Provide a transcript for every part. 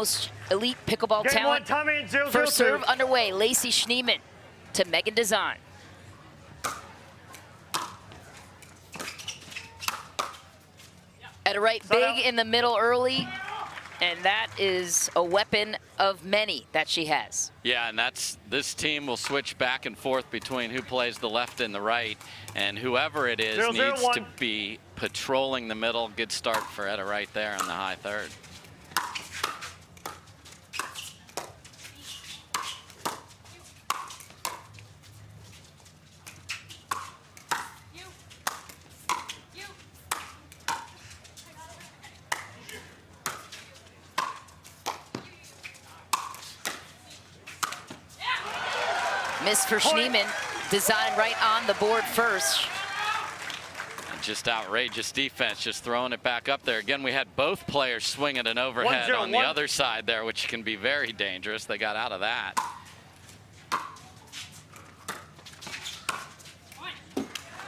Most elite pickleball Game talent. one, timing, 0-0-2. First serve underway. Lacy Schneemann to Meghan Dizon. Etta Wright big in the middle early, and that is a weapon of many that she has. Yeah, and this team will switch back and forth between who plays the left and the right, and whoever it is needs to be patrolling the middle. Good start for Etta Wright there on the high third. Miss for Schneemann. Dizon right on the board first. And just outrageous defense, just throwing it back up there. Again, we had both players swinging an overhead on the other side there, which can be very dangerous. They got out of that.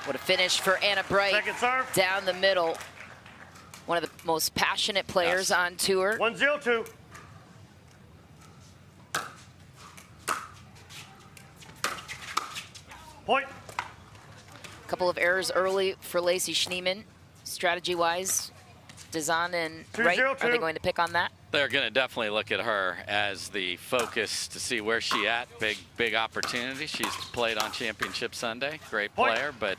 What a finish for Anna Bright down the middle. One of the most passionate players on tour. 1-0-2. Point. Couple of errors early for Lacy Schneemann, strategy-wise. Dizon and Wright, are they going to pick on that? They're going to definitely look at her as the focus to see where she at. Big opportunity. She's played on Championship Sunday. Great player, but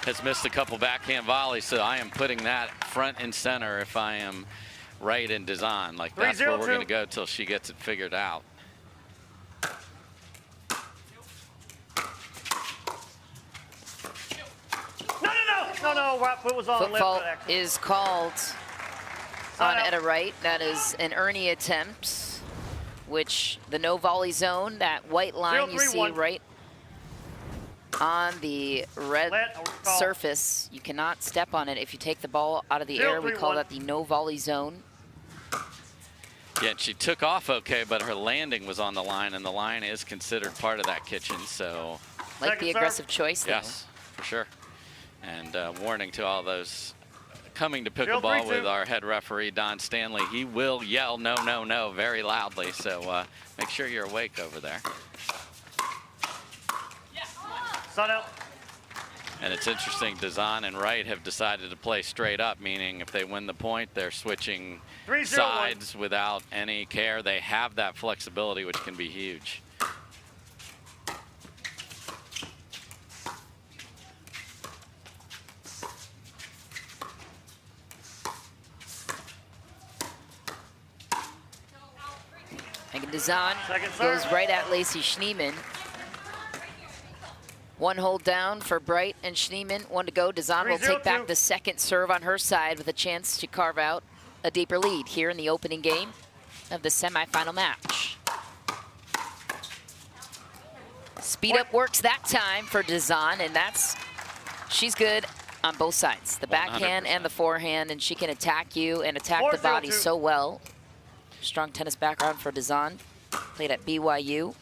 has missed a couple backhand volleys. So I am putting that front and center if I am Wright and Dizon. Like that's where we're going to go till she gets it figured out. No, what was on Foot fault is called on Etta Wright. That is an Ernie attempt, which the no volley zone, that white line you see right on the red surface, you cannot step on it if you take the ball out of the air. We call that the no volley zone. Yeah, she took off okay, but her landing was on the line, and the line is considered part of that kitchen, so. Like the aggressive choice though. Yes, for sure. And warning to all those coming to pickleball with our head referee, Don Stanley. He will yell no, no, no very loudly, so make sure you're awake over there. And it's interesting, Dizon and Wright have decided to play straight up, meaning if they win the point, they're switching sides without any care. They have that flexibility, which can be huge. And Dizon goes right at Lacy Schneemann. One hold down for Bright and Schneemann. One to go. Dizon will take back the second serve on her side with a chance to carve out a deeper lead here in the opening game of the semifinal match. Speed up works that time for Dizon, and she's good on both sides, the backhand 100%. And the forehand, and she can attack you and attack the body so well. Strong tennis background for Dizon. Played at BYU.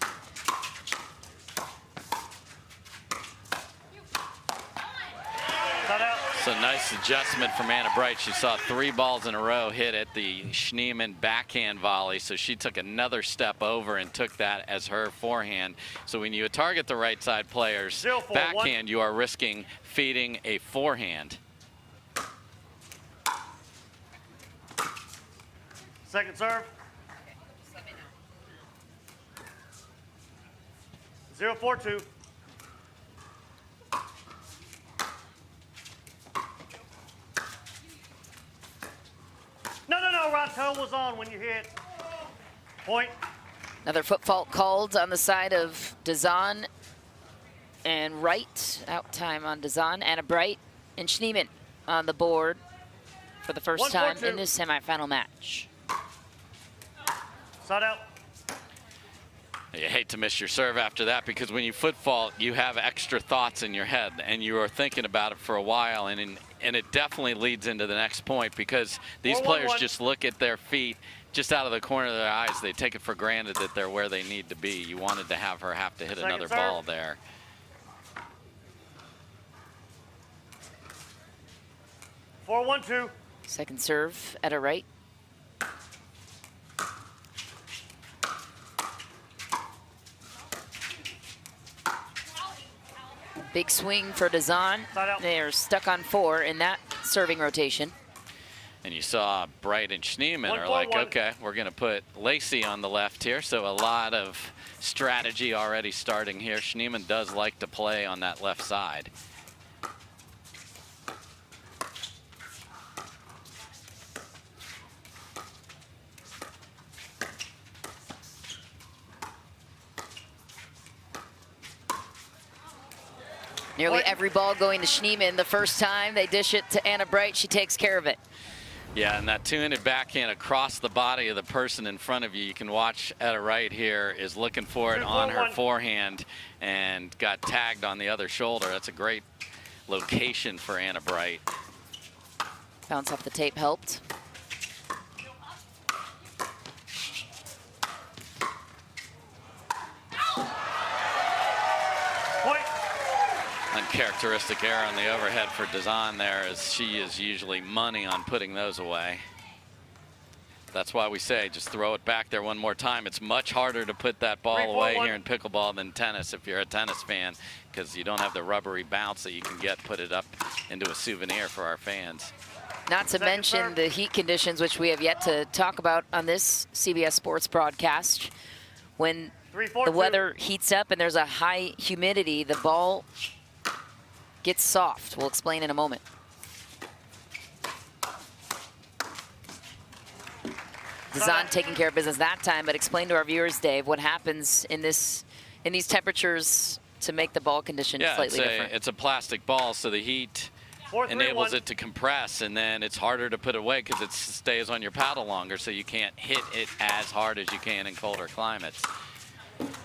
So nice adjustment from Anna Bright. She saw 3 balls in a row hit at the Schneemann backhand volley. So she took another step over and took that as her forehand. So when you target the right side players backhand, you are risking feeding a forehand. Second serve. 0-4-2. No, right toe was on when you hit. Point. Another foot fault called on the side of Dizon and Wright. Out time on Dizon. Anna Bright and Schneemann on the board for the first time in this semifinal match. Side out. You hate to miss your serve after that, because when you foot fault, you have extra thoughts in your head, and you are thinking about it for a while, and it definitely leads into the next point, because these players just look at their feet just out of the corner of their eyes. They take it for granted that they're where they need to be. You wanted to have her have to hit another ball there. 4-1-2. Second serve, Etta Wright. Big swing for Dizon. They are stuck on 4 in that serving rotation. And you saw Wright and Schneemann are like, okay, we're going to put Lacy on the left here. So a lot of strategy already starting here. Schneemann does like to play on that left side. Nearly every ball going to Schneemann. The first time they dish it to Anna Bright, she takes care of it. Yeah, and that two-handed backhand across the body of the person in front of you. You can watch Etta Wright here is looking for it on her forehand and got tagged on the other shoulder. That's a great location for Anna Bright. Bounce off the tape helped. Uncharacteristic error on the overhead for Dizon there, as she is usually money on putting those away. That's why we say just throw it back there one more time. It's much harder to put that ball away here in pickleball than tennis if you're a tennis fan, because you don't have the rubbery bounce that you can put it up into a souvenir for our fans. Not to mention the heat conditions, which we have yet to talk about on this CBS Sports broadcast. When the weather heats up and there's a high humidity, the ball gets soft. We'll explain in a moment. Dizon taking care of business that time, but explain to our viewers, Dave, what happens in these temperatures to make the ball condition slightly different. It's a plastic ball, so the heat enables it to compress, and then it's harder to put away because it stays on your paddle longer, so you can't hit it as hard as you can in colder climates.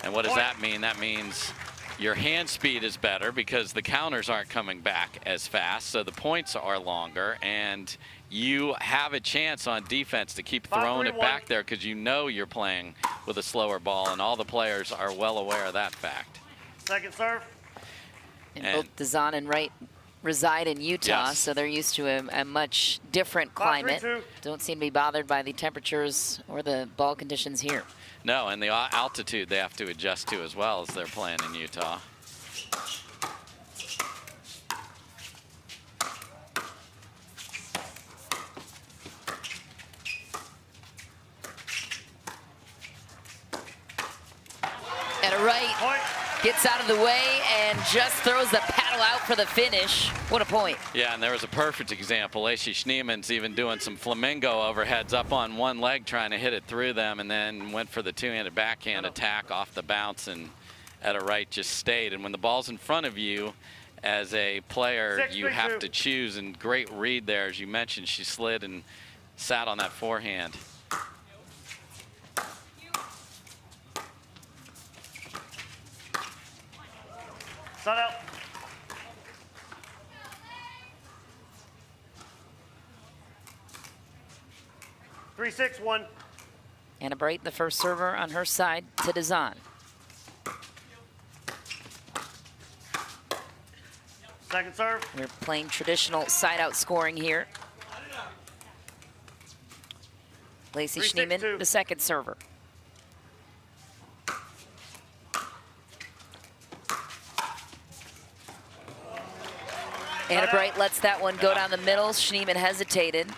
And what does that mean? That means your hand speed is better because the counters aren't coming back as fast, so the points are longer, and you have a chance on defense to keep throwing it back there because you know you're playing with a slower ball, and all the players are well aware of that fact. Second serve. And both Dizon and Wright reside in Utah, so they're used to a much different climate. Don't seem to be bothered by the temperatures or the ball conditions here. No, and the altitude they have to adjust to as well as they're playing in Utah. Etta Wright gets out of the way and just throws the paddle out for the finish. What a point. Yeah, and there was a perfect example. Lacy Schneemann's even doing some flamingo overheads up on one leg trying to hit it through them, and then went for the two-handed backhand attack off the bounce, and Etta Wright just stayed. And when the ball's in front of you, as a player, you have to choose, and great read there. As you mentioned, she slid and sat on that forehand. Shut out. Three, 6, 1. Anna Bright, the first server on her side to Dizon. Second serve. We're playing traditional side-out scoring here. Lacy Schneemann, the second server. Anna Bright lets that one go down the middle. Schneemann hesitated.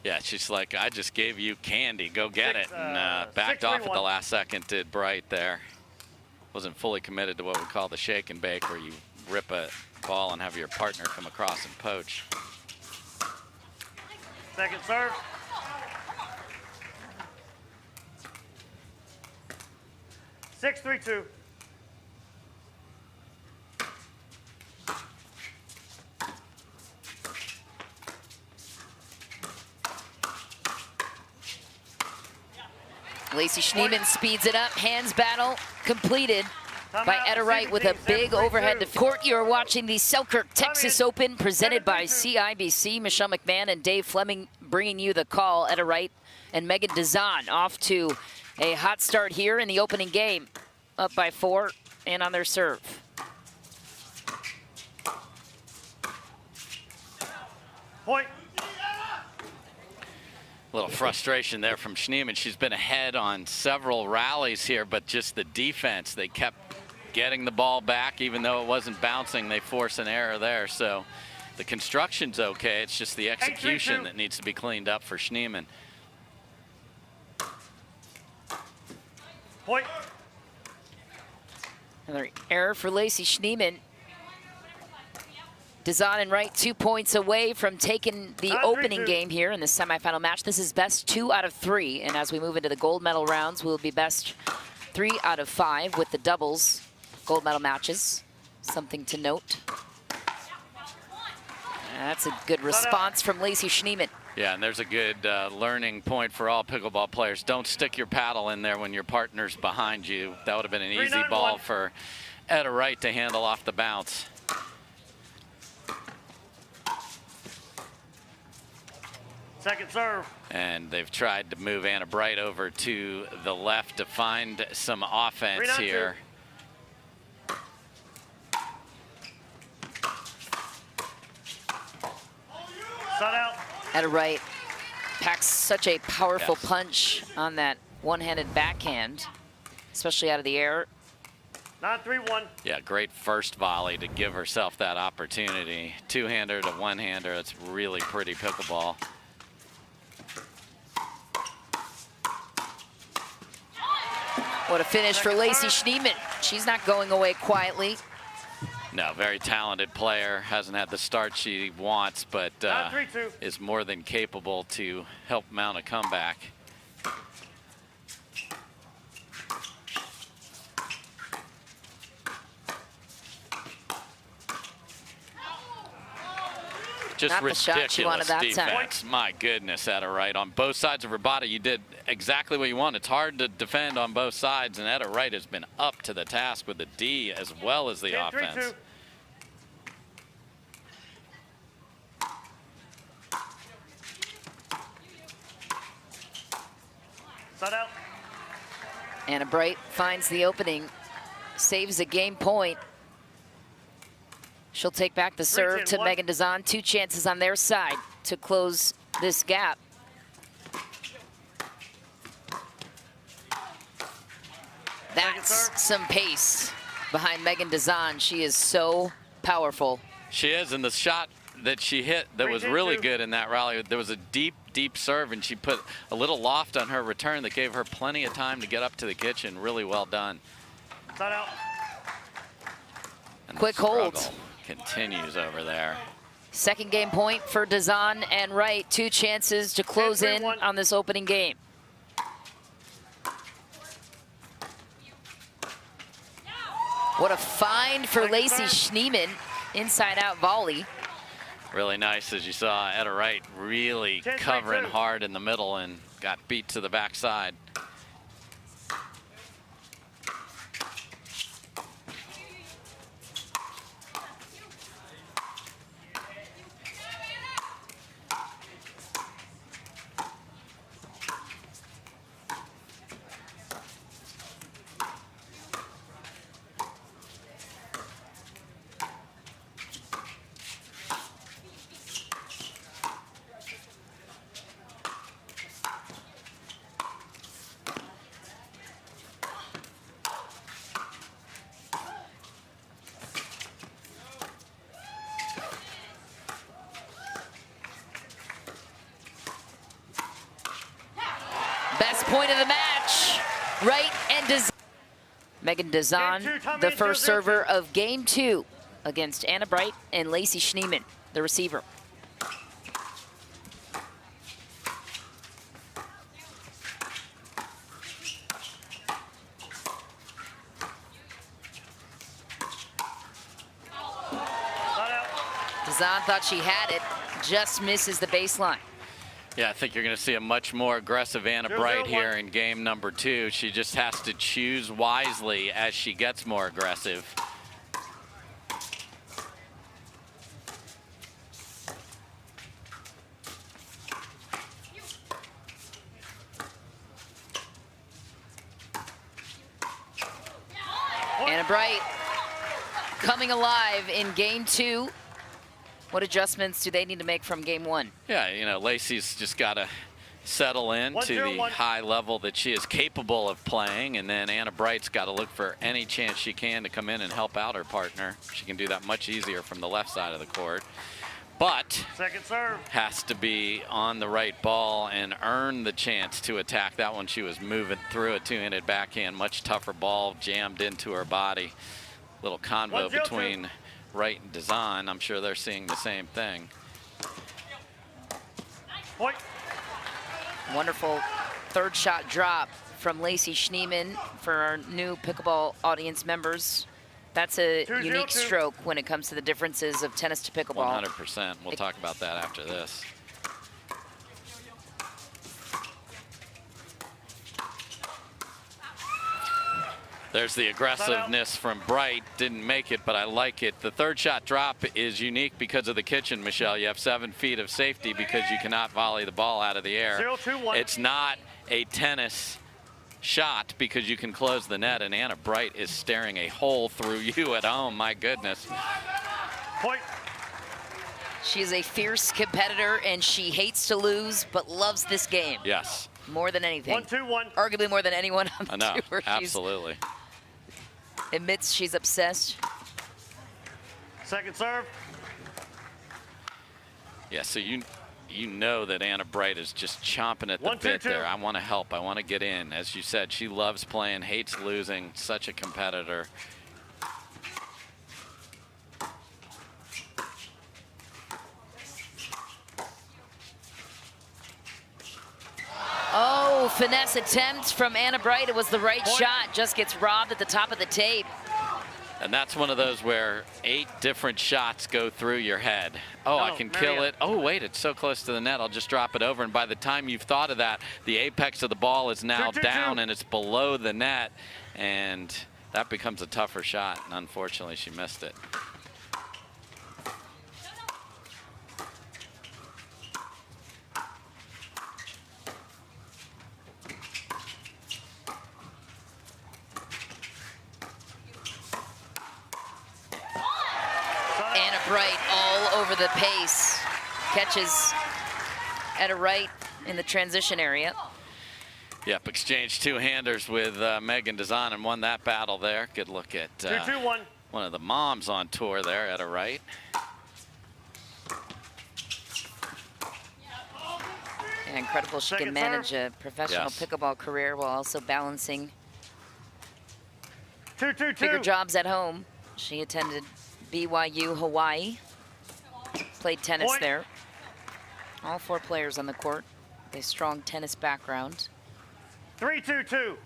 Yeah, she's like, I just gave you candy. Go get it. And backed off at the last second, did Bright there. Wasn't fully committed to what we call the shake and bake, where you rip a ball and have your partner come across and poach. Second serve. Six, 3, 2. Lacy Schneemann speeds it up. Hands battle completed by Etta Wright with a big overhead to court. You're watching the Selkirk Texas Open presented by CIBC. Michelle McMahon and Dave Fleming bringing you the call. Etta Wright and Meghan Dizon off to a hot start here in the opening game. Up by 4 and on their serve. Point. A little frustration there from Schneemann. She's been ahead on several rallies here, but just the defense, they kept getting the ball back, even though it wasn't bouncing, they force an error there. So the construction's okay. It's just the execution that needs to be cleaned up for Schneemann. Point. Another error for Lacy Schneemann. Dizon and Wright 2 points away from taking the opening game here in the semifinal match. This is best 2 out of 3, and as we move into the gold medal rounds, we'll be best 3 out of 5 with the doubles gold medal matches. Something to note. That's a good response from Lacy Schneemann. Yeah, and there's a good learning point for all pickleball players. Don't stick your paddle in there when your partner's behind you. That would have been an easy ball for Etta Wright to handle off the bounce. Second serve. And they've tried to move Anna Bright over to the left to find some offense here. Shut out. Etta Wright packs such a powerful punch on that one-handed backhand, especially out of the air. 9-3-1. Yeah, great first volley to give herself that opportunity. Two-hander to one-hander. That's really pretty pickleball. What a finish for Lacy Schneemann. She's not going away quietly. No, very talented player. Hasn't had the start she wants, but is more than capable to help mount a comeback. Just ridiculous defense. My goodness, Etta Wright. On both sides of her body, you did exactly what you want. It's hard to defend on both sides, and Etta Wright has been up to the task with the D as well as the offense. Out. Anna Bright finds the opening, saves a game point. She'll take back the serve to Meghan Dizon. 2 chances on their side to close this gap. That's some pace behind Meghan Dizon. She is so powerful. She is, and the shot that she hit that was really good in that rally, there was a deep serve, and she put a little loft on her return that gave her plenty of time to get up to the kitchen. Really well done. Out. And quick hold continues over there. Second game point for Dizon and Wright. 2 chances to close in on this opening game. What a find for Lacy Schneemann. Inside out volley. Really nice, as you saw, Etta Wright really covering hard in the middle and got beat to the backside. Best point of the match, Wright and Dizon. Meghan Dizon, the first server of game 2 against Anna Bright and Lacy Schneemann, the receiver. Dizon thought she had it, just misses the baseline. Yeah, I think you're going to see a much more aggressive Anna Bright here in game number 2. She just has to choose wisely as she gets more aggressive. Anna Bright coming alive in game 2. What adjustments do they need to make from game 1? Yeah, you know, Lacy's just got to settle in to the 1-0-1. high level that she is capable of playing, and then Anna Bright's got to look for any chance she can to come in and help out her partner. She can do that much easier from the left side of the court, but Second serve. has to be on the right ball and earn the chance to attack that one. She was moving through a two-handed backhand, much tougher ball jammed into her body. Little convo 1-0-2. between Wright and Dizon. I'm sure they're seeing the same thing. Point. Wonderful third shot drop from Lacy Schneemann for our new pickleball audience members. That's a 2-0-2. unique stroke when it comes to the differences of tennis to pickleball. 100%. We'll talk about that after this. There's the aggressiveness from Bright. Didn't make it, but I like it. The third shot drop is unique because of the kitchen, Michelle. You have 7 feet of safety because you cannot volley the ball out of the air. 0-2-1. It's not a tennis shot because you can close the net, and Anna Bright is staring a hole through you at home. My goodness. Point. She is a fierce competitor, and she hates to lose, but loves this game. Yes. More than anything. 1-2-1. Arguably more than anyone on I the know. tour. Absolutely. Admits she's obsessed. Second serve. Yeah, so you know that Anna Bright is just chomping at the 1-2-2. bit there. I want to help. I want to get in. As you said, she loves playing, hates losing. Such a competitor. Oh, finesse attempt from Anna Bright. It was the right Point. shot. Just gets robbed at the top of the tape. And that's one of those where 8 different shots go through your head. Oh, I can kill it. Oh, wait, it's so close to the net. I'll just drop it over. And by the time you've thought of that, the apex of the ball is now 2-2-2. down and it's below the net. And that becomes a tougher shot. And unfortunately, she missed it. Anna Bright all over the pace. Catches Etta Wright in the transition area. Yep, exchanged two-handers with Meghan Dizon and won that battle there. Good look at 2-2-1. one of the moms on tour there, Etta Wright. Yeah, incredible she can Second manage serve. a professional Yes. pickleball career while also balancing 2-2-2. bigger jobs at home. She attended BYU Hawaii, played tennis Point. there. All 4 players on the court with a strong tennis background. 3-2-2.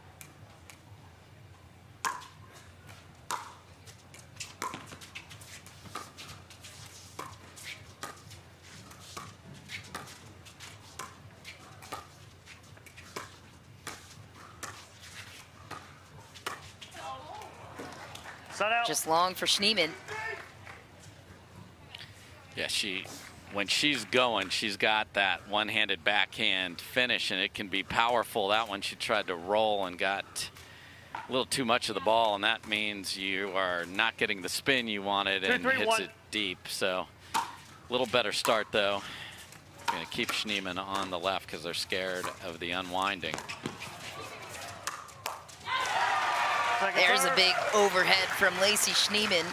Set out. Just long for Schneemann. Yeah, when she's going, she's got that one-handed backhand finish, and it can be powerful. That one she tried to roll and got a little too much of the ball, and that means you are not getting the spin you wanted and 2-3-1. hits it deep. So a little better start, though. Going to keep Schneemann on the left because they're scared of the unwinding. Second There's a serve. big overhead from Lacy Schneemann.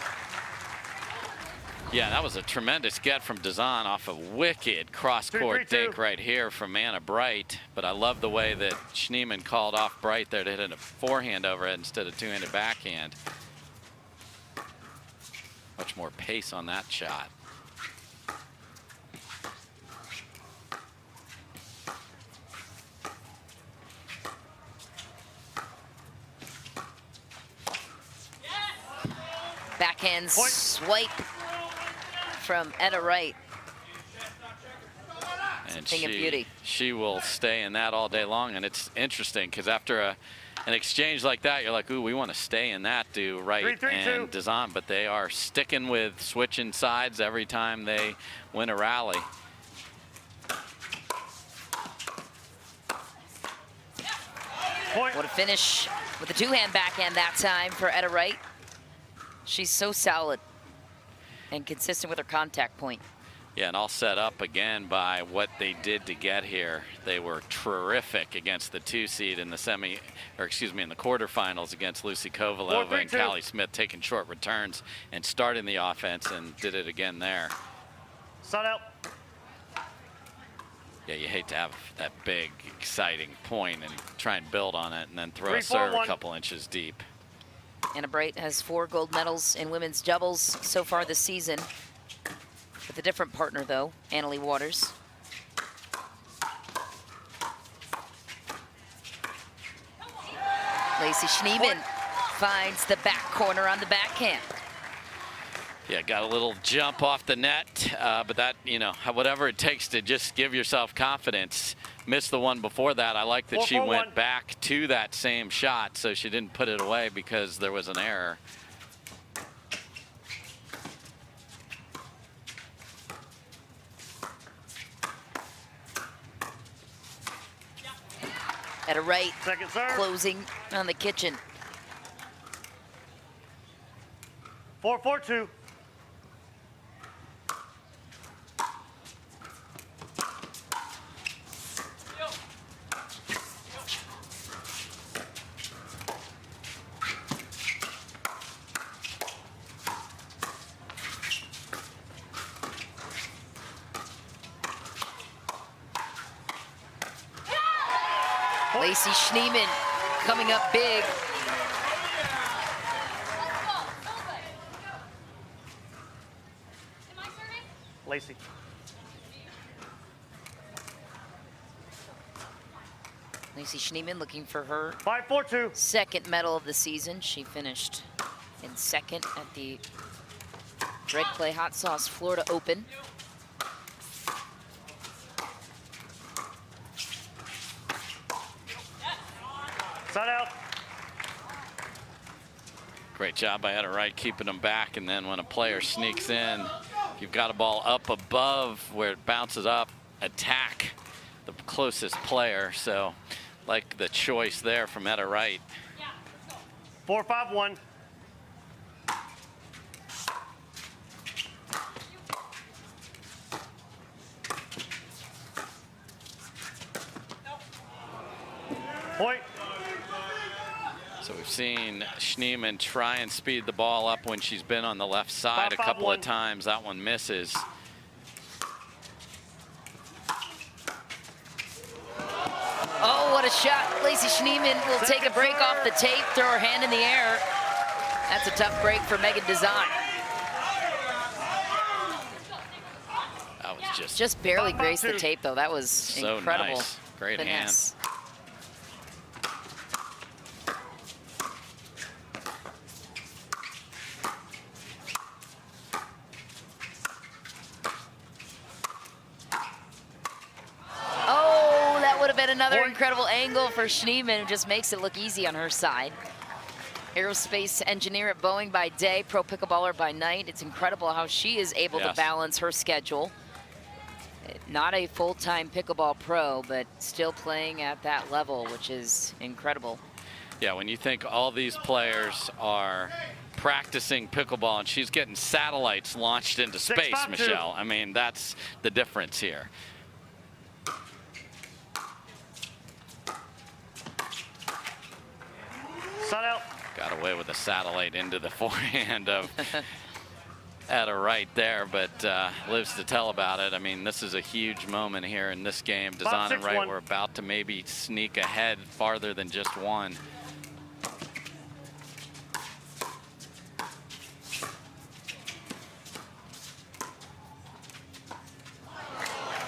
Yeah, that was a tremendous get from Dizon off a wicked cross-court 2-3-2. dink right here from Anna Bright. But I love the way that Schneemann called off Bright there to hit a forehand overhead instead of two-handed backhand. Much more pace on that shot. Backhand Point. swipe from Etta Wright. And Thing of beauty. she will stay in that all day long. And it's interesting because after an exchange like that, you're like, ooh, we want to stay in that, do Wright 3-3-2. and Dizon. But they are sticking with switching sides every time they win a rally. Point. What a finish with the two-hand backhand that time for Etta Wright. She's so solid and consistent with her contact point. Yeah, and all set up again by what they did to get here. They were terrific against the 2 seed in the in the quarterfinals against Lucy Kovalova and Callie Smith, taking short returns and starting the offense, and did it again there. Sun out. Yeah, you hate to have that big, exciting point and try and build on it and then throw a serve a couple inches deep. Anna Wright has 4 gold medals in women's doubles so far this season. With a different partner, though, Annalie Waters. Lacy Schneemann finds the back corner on the backhand. Yeah, got a little jump off the net, but that, you know, whatever it takes to just give yourself confidence. Missed the one before that. I like that she went back to that same shot, so she didn't put it away because there was an error. Etta Wright Second serve. closing on the kitchen. 4-4-2. Lacy Schneemann coming up big. Lacy. Lacy Schneemann looking for her 5-4-2. second medal of the season. She finished in second at the Red Clay Hot Sauce Florida Open. Sun out. Great job by Etta Wright keeping them back, and then when a player sneaks in, you've got a ball up above where it bounces up, attack the closest player. So like the choice there from Etta Wright. 4-5-1. Point. So we've seen Schneemann try and speed the ball up when she's been on the left side a couple of times. That one misses. Oh, what a shot. Lacy Schneemann will take a break off the tape, throw her hand in the air. That's a tough break for Meghan Dizon. That was Just barely grazed the tape, though. That was so incredible. nice. Great finesse. hand. Another incredible angle for Schneemann, who just makes it look easy on her side. Aerospace engineer at Boeing by day, pro pickleballer by night. It's incredible how she is able to balance her schedule. Not a full-time pickleball pro, but still playing at that level, which is incredible. Yeah, when you think all these players are practicing pickleball and she's getting satellites launched into space, Michelle. I mean, that's the difference here. Sun out. Got away with a satellite into the forehand of Etta Wright there, but lives to tell about it. I mean, this is a huge moment here in this game. Dizon and Wright were about to maybe sneak ahead farther than just one.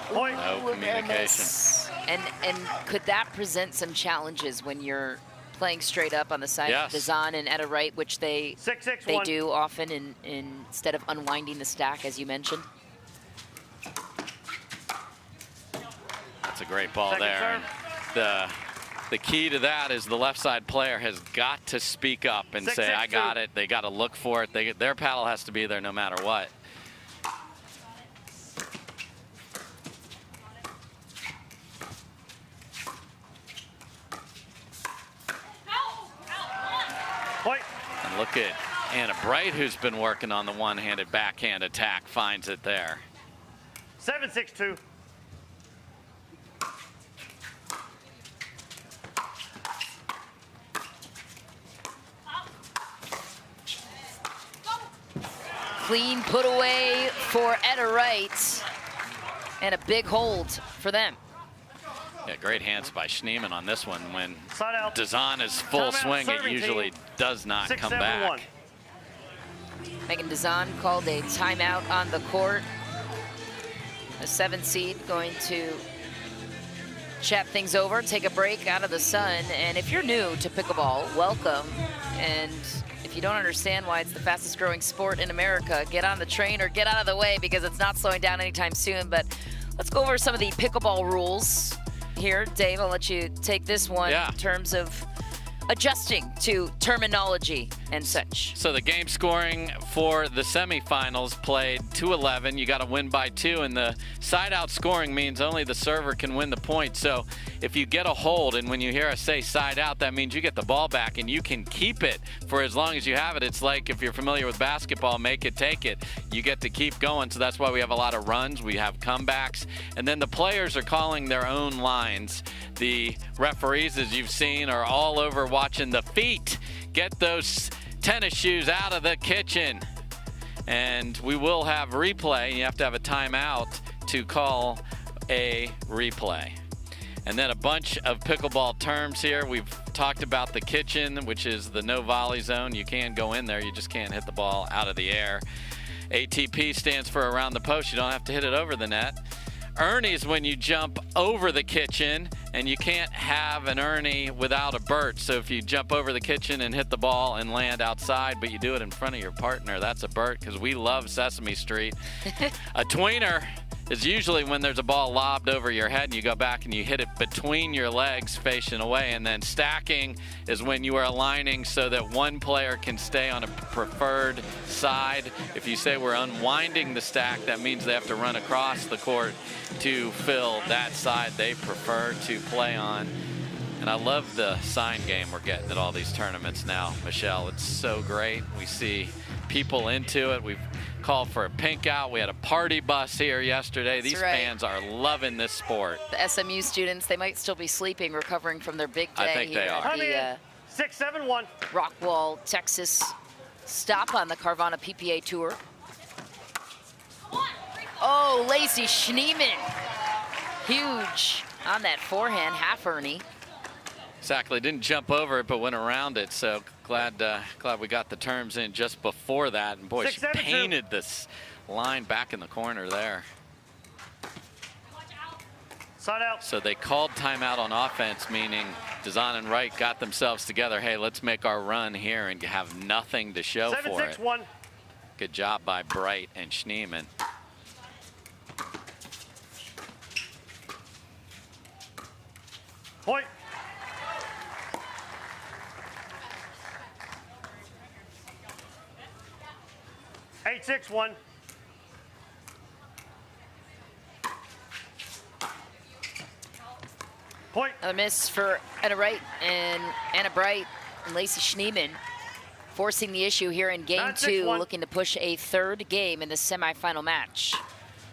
Point. No communication. And could that present some challenges when you're playing straight up on the side of Dizon and Etta Wright, which they do often instead of unwinding the stack, as you mentioned? That's a great ball there. The key to that is the left side player has got to speak up and say, I got it. They got to look for it. Their paddle has to be there no matter what. And look at Anna Bright, who's been working on the one-handed backhand attack, finds it there. 7-6-2. Clean put away for Etta Wright, and a big hold for them. Yeah, great hands by Schneemann on this one. When Side out. Dizon is full Timeout, swing, it serving usually team. does not 6, come 7, back. 1. Meghan Dizon called a timeout on the court. The 7 seed going to chat things over, take a break out of the sun. And if you're new to pickleball, welcome. And if you don't understand why it's the fastest growing sport in America, get on the train or get out of the way because it's not slowing down anytime soon. But let's go over some of the pickleball rules here. Dave, I'll let you take this one in terms of adjusting to terminology and such. So the game scoring for the semifinals played 2-11. You got to win by 2, and the side out scoring means only the server can win the point. So if you get a hold, and when you hear us say side out, that means you get the ball back and you can keep it for as long as you have it. It's like if you're familiar with basketball, make it, take it. You get to keep going. So that's why we have a lot of runs. We have comebacks. And then the players are calling their own lines. The referees, as you've seen, are all over watching the feet. Get those tennis shoes out of the kitchen. And we will have replay. You have to have a timeout to call a replay. And then a bunch of pickleball terms here. We've talked about the kitchen, which is the no volley zone. You can go in there, you just can't hit the ball out of the air. ATP stands for around the post. You don't have to hit it over the net. Ernie's when you jump over the kitchen, and you can't have an Ernie without a Bert. So if you jump over the kitchen and hit the ball and land outside, but you do it in front of your partner, that's a Bert, because we love Sesame Street. A tweener is usually when there's a ball lobbed over your head and you go back and you hit it between your legs facing away. And then stacking is when you are aligning so that one player can stay on a preferred side. If you say we're unwinding the stack, that means they have to run across the court to fill that side they prefer to play on. And I love the sign game we're getting at all these tournaments now, Michelle. It's so great. We see people into it. We've called for a pink out. We had a party bus here yesterday. That's these right. fans are loving this sport. The SMU students, they might still be sleeping, recovering from their big day. I think they here are. at the 6, 7, 1. Rockwall, Texas stop on the Carvana PPA Tour. Oh, Lacy Schneemann. Huge on that forehand, half Ernie. Exactly, didn't jump over it, but went around it. So glad we got the terms in just before that. And boy, 6, she 7, 2. painted this line back in the corner there. Side out. So they called timeout on offense, meaning Dizon and Wright got themselves together. Hey, let's make our run here and have nothing to show 7, for 6, it. 1. Good job by Wright and Schneemann. Point. Eight, 6, 1. Point. A miss for Etta Wright and Anna Bright and Lacy Schneemann, forcing the issue here in game 2, looking to push a third game in the semifinal match.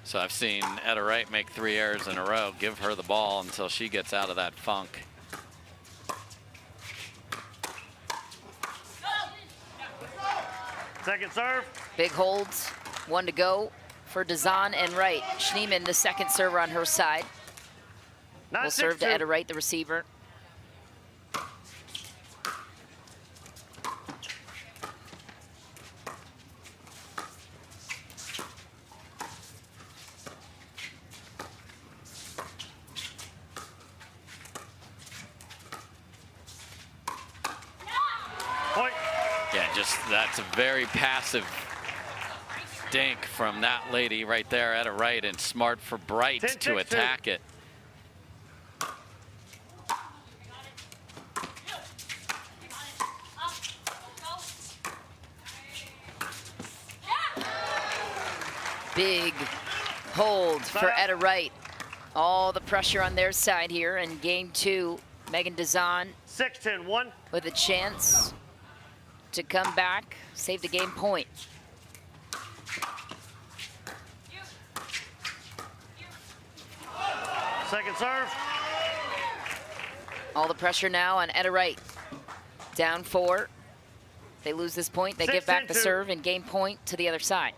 So I've seen Etta Wright make 3 errors in a row. Give her the ball until she gets out of that funk. Second serve. Big holds, 1 to go for Dizon and Wright. Schneemann, the second server on her side. 9, Will 6, serve to 2. Etta Wright, the receiver. Point. Yeah, just that's a very passive dink from that lady right there, Etta Wright, and smart for Bright 10, to 6, 2. attack it. Big hold for Etta Wright. All the pressure on their side here in game 2. Meghan Dizon 6, 10, 1. with a chance to come back, save the game point. Second serve. All the pressure now on Etta Wright. Down 4. They lose this point, they give back the 6-2. serve and gain point to the other side.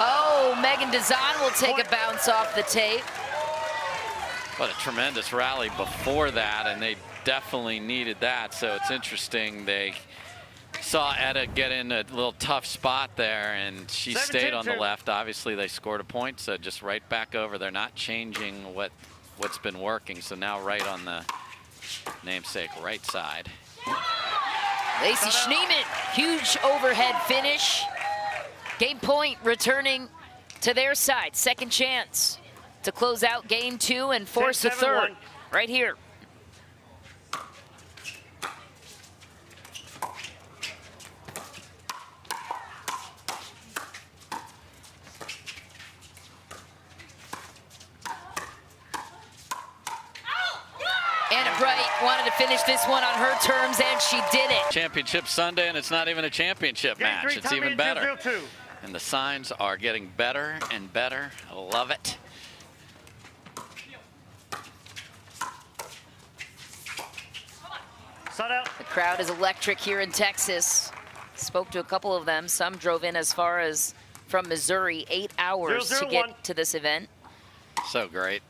Oh, Meghan Dizon will take a bounce off the tape. What a tremendous rally before that, and they definitely needed that. So it's interesting. They saw Etta get in a little tough spot there, and she stayed on the left. Obviously, they scored a point, so just right back over. They're not changing what's been working. So now right on the namesake right side. Lacy Schneemann, huge overhead finish. Game point returning to their side. Second chance to close out game 2 and force a third right here. Wright wanted to finish this one on her terms, and she did it. Championship Sunday, and it's not even a championship match. It's even better. And the signs are getting better and better. I love it. The crowd is electric here in Texas. Spoke to a couple of them. Some drove in as far as from Missouri, 8 hours to get to this event. So great.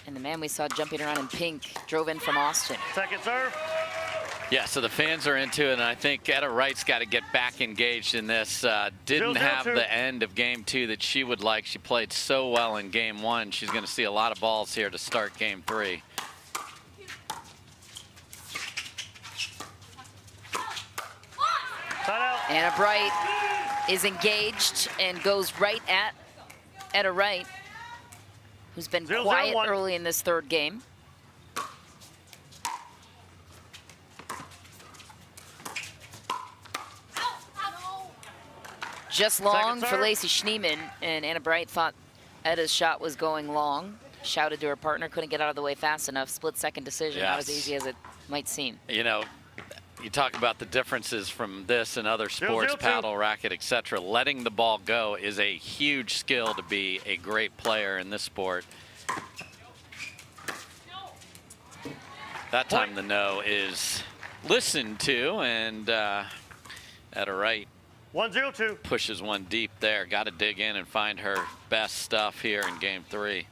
And the man we saw jumping around in pink drove in from Austin. Second serve. Yeah, so the fans are into it, and I think Etta Wright's got to get back engaged in this. Didn't have the end of game 2 that she would like. She played so well in game 1. She's going to see a lot of balls here to start game 3. Anna Bright is engaged and goes right at Etta Wright, who's been quiet early in this third game. Just long for Lacy Schneemann, and Anna Bright thought Etta's shot was going long. Shouted to her partner, couldn't get out of the way fast enough. Split-second decision, not as easy as it might seem. You know, you talk about the differences from this and other sports, paddle, racket, etc. Letting the ball go is a huge skill to be a great player in this sport. That time the no is listened to, and Etta Wright 1-0-2 pushes one deep there. Got to dig in and find her best stuff here in game 3.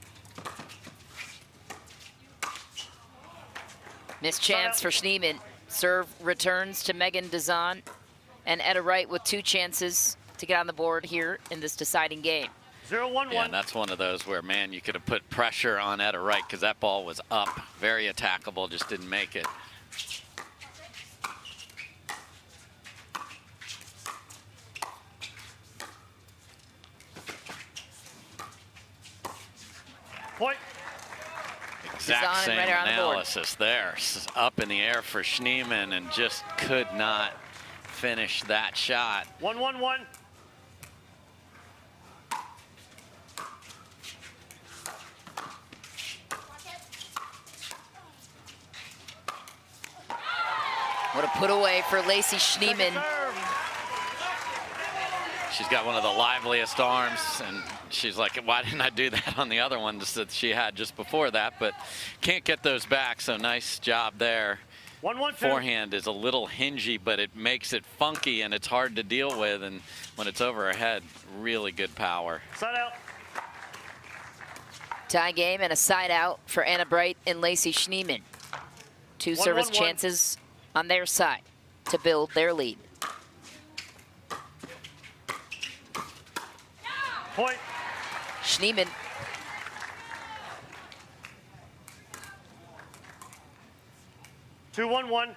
Missed chance for Schneemann. Serve returns to Meghan Dizon, and Etta Wright with 2 chances to get on the board here in this deciding game. 0-1-1. Yeah, and that's one of those where, man, you could have put pressure on Etta Wright because that ball was up, very attackable, just didn't make it. Point. Exact same analysis there. Up in the air for Schneemann and just could not finish that shot. 1-1-1. What a put away for Lacy Schneemann. She's got one of the liveliest arms, and she's like, why didn't I do that on the other ones that she had just before that? But can't get those back, so nice job there. 1-1-2. Forehand is a little hingy, but it makes it funky, and it's hard to deal with. And when it's over her head, really good power. Side out. Tie game and a side out for Anna Bright and Lacy Schneemann. 2 service chances on their side to build their lead. Point. Schneemann. Two, 1-1.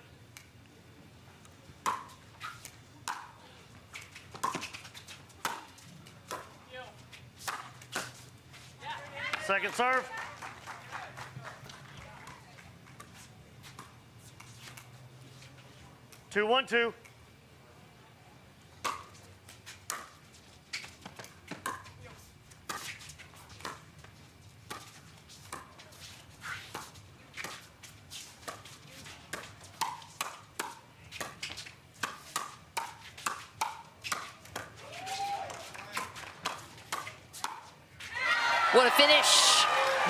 Second serve. Two, 1-2. What a finish.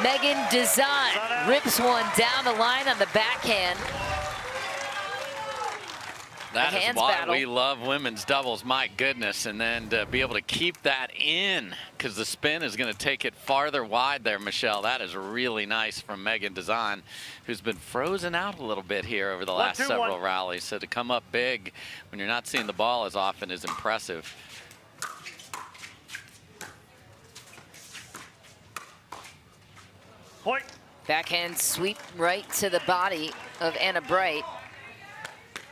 Meghan Dizon rips one down the line on the backhand. That is why we love women's doubles, my goodness. And then to be able to keep that in, because the spin is going to take it farther wide there, Michelle. That is really nice from Meghan Dizon, who's been frozen out a little bit here over the last several rallies. So to come up big when you're not seeing the ball as often is impressive. Point. Backhand sweep right to the body of Anna Bright.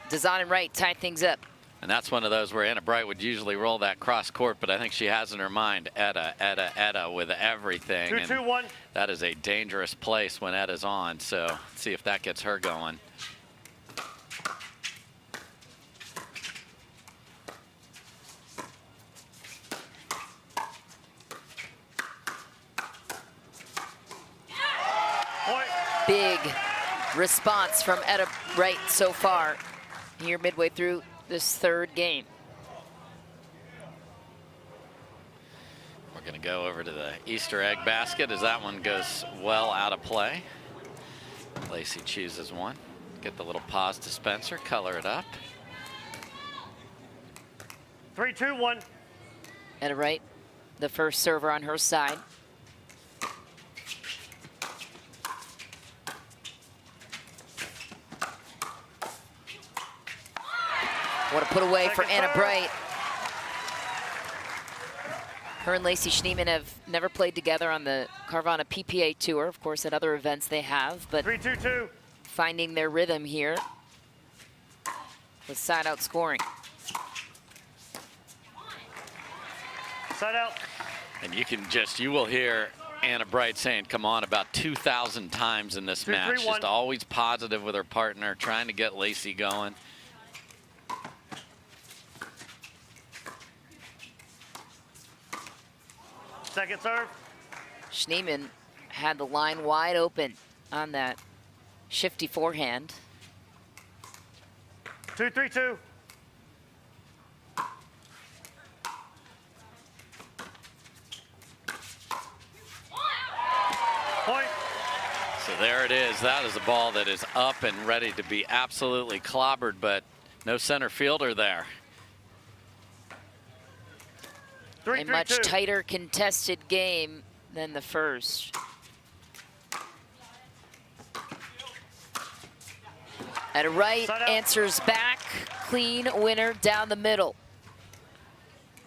Dizon and Wright tie things up. And that's one of those where Anna Bright would usually roll that cross court, but I think she has in her mind Etta, Etta, Etta with everything. 2-2-1. That is a dangerous place when Etta's on, so let's see if that gets her going. Big response from Etta Wright so far here midway through this third game. We're going to go over to the Easter egg basket as that one goes well out of play. Lacy chooses one. Get the little pause dispenser, color it up. 3-2-1. Etta Wright, the first server on her side. What a put away for Anna Bright. Her and Lacy Schneemann have never played together on the Carvana PPA Tour. Of course, at other events they have, but 3-2-2. Finding their rhythm here with side-out scoring. Side out. And you will hear Anna Bright saying, come on, about 2,000 times in this match. Just always positive with her partner, trying to get Lacy going. Second serve. Schneemann had the line wide open on that shifty forehand. 2-3-2. Point. So there it is. That is a ball that is up and ready to be absolutely clobbered, but no center fielder there. A much tighter contested game than the first. Etta Wright answers back, clean winner down the middle.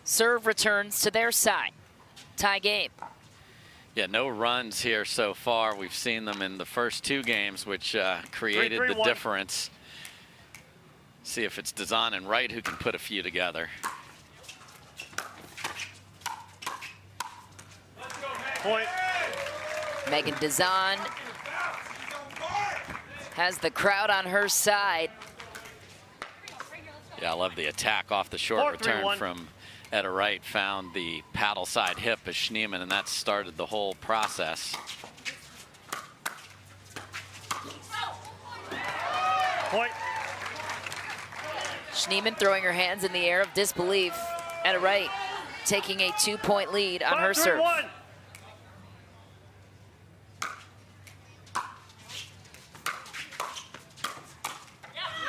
Serve returns to their side. Tie game. Yeah, no runs here so far. We've seen them in the first two games, which created the difference. See if it's Dizon and Wright who can put a few together. Point. Meghan Dizon has the crowd on her side. Yeah, I love the attack off the short return from Etta Wright. Found the paddle side hip as Schneemann, and that started the whole process. Point. Schneemann throwing her hands in the air of disbelief. Etta Wright taking a 2-point lead on her serve.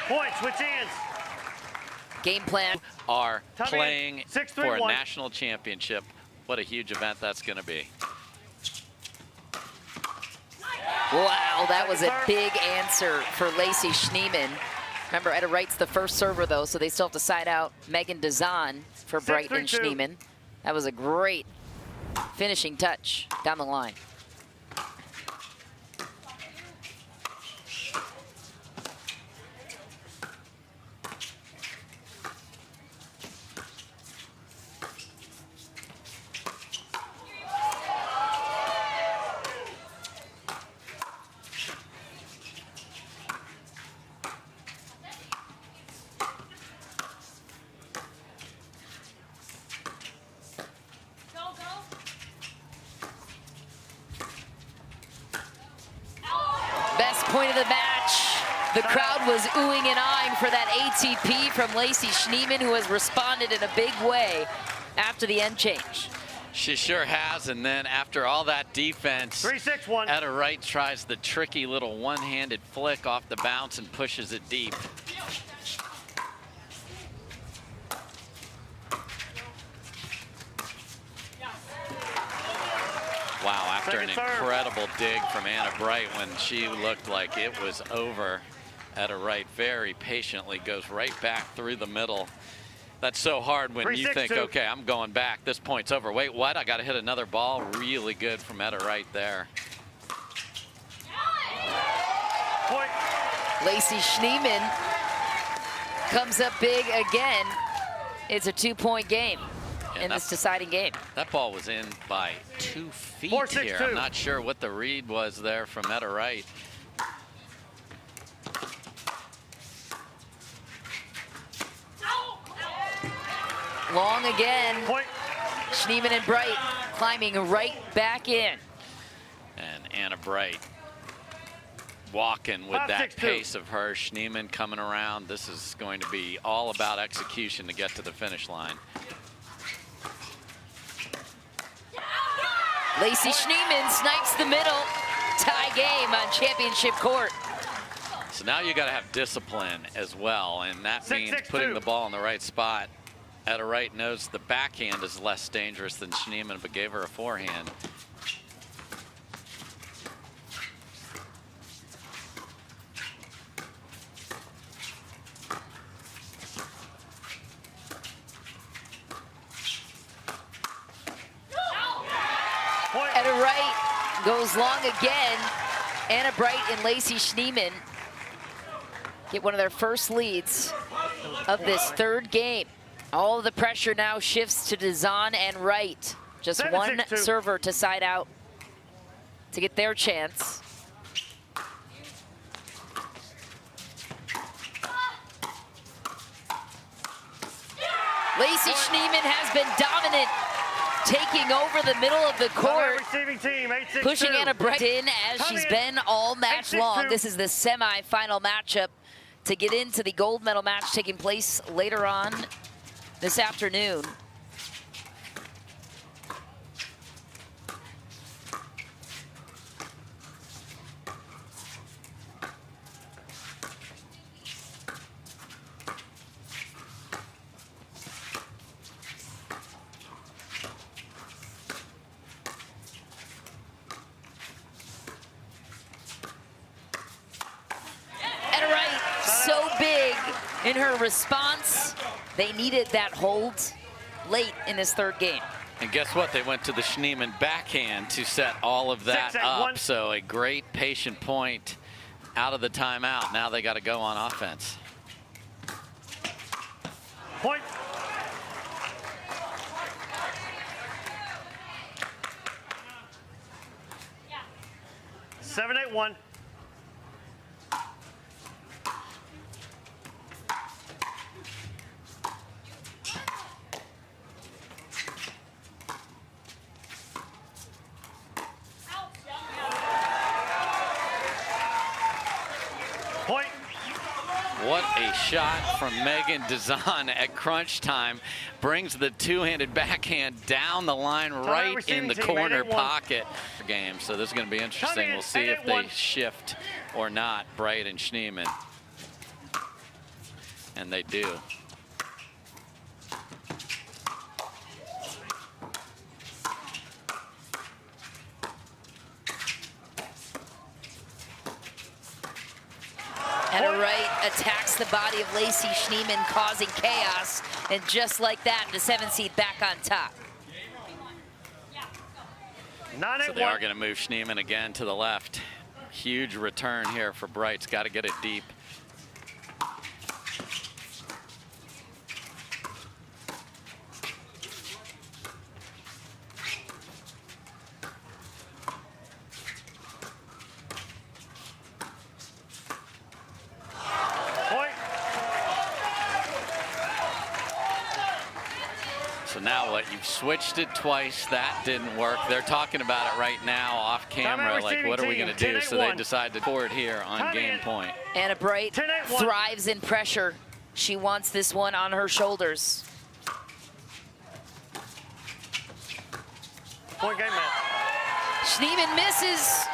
Point, switch hands. Game plan. Are playing for a national championship. What a huge event that's going to be. Wow, that was a big answer for Lacy Schneemann. Remember, Etta Wright's the first server, though, so they still have to side out Meghan Dizon for Bright and Schneemann. That was a great finishing touch down the line. Point of the match. The crowd was oohing and eyeing for that ATP from Lacy Schneemann, who has responded in a big way after the end change. She sure has, and then after all that defense, 3-6-1. Etta Wright tries the tricky little one-handed flick off the bounce and pushes it deep. Wow, after an incredible dig from Anna Bright when she looked like it was over, Etta Wright very patiently goes right back through the middle. That's so hard when you think, okay, I'm going back. This point's over. Wait, what? I got to hit another ball. Really good from Etta Wright there. Point. Lacy Schneemann comes up big again. It's a 2-point game in this deciding game. That ball was in by 2 feet 4-6-2. here. I'm not sure what the read was there from Etta Wright. Long again. Point. Schneemann and Bright climbing right back in. And Anna Bright walking with that pace of her. Schneemann coming around. This is going to be all about execution to get to the finish line. Lacy Schneemann snipes the middle. Tie game on championship court. So now you got to have discipline as well, and that means putting the ball in the right spot. Etta Wright knows the backhand is less dangerous than Schneemann, but gave her a forehand. Etta Wright goes long again. Anna Bright and Lacy Schneemann get one of their first leads of this third game. All of the pressure now shifts to Dizon and Wright. Just one server to side out to get their chance. Lacy Schneemann has been dominant, taking over the middle of the court, pushing Anna Bright in as she's been all match long. This is the semi-final matchup to get into the gold medal match taking place later on this afternoon. Etta Wright, so big in her response. They needed that hold late in this third game. And guess what? They went to the Schneemann backhand to set all of that up. So a great patient point out of the timeout. Now they got to go on offense. Point. Yeah. 7-8-1. Point. What a shot from Meghan. Dizon at crunch time brings the two-handed backhand down the line right in the corner pocket. Game. So this is going to be interesting. We'll see if they shift or not, Bright and Schneemann. And they do. Etta Wright attacks the body of Lacy Schneemann, causing chaos. And just like that, the 7th seed back on top. So they are going to move Schneemann again to the left. Huge return here for Bright's got to get it deep. So now what? You've switched it twice. That didn't work. They're talking about it right now off camera. Like, what are we going to do? So they decide to score it here on game point. Anna Bright thrives in pressure. She wants this one on her shoulders. Point game match. Schneemann misses.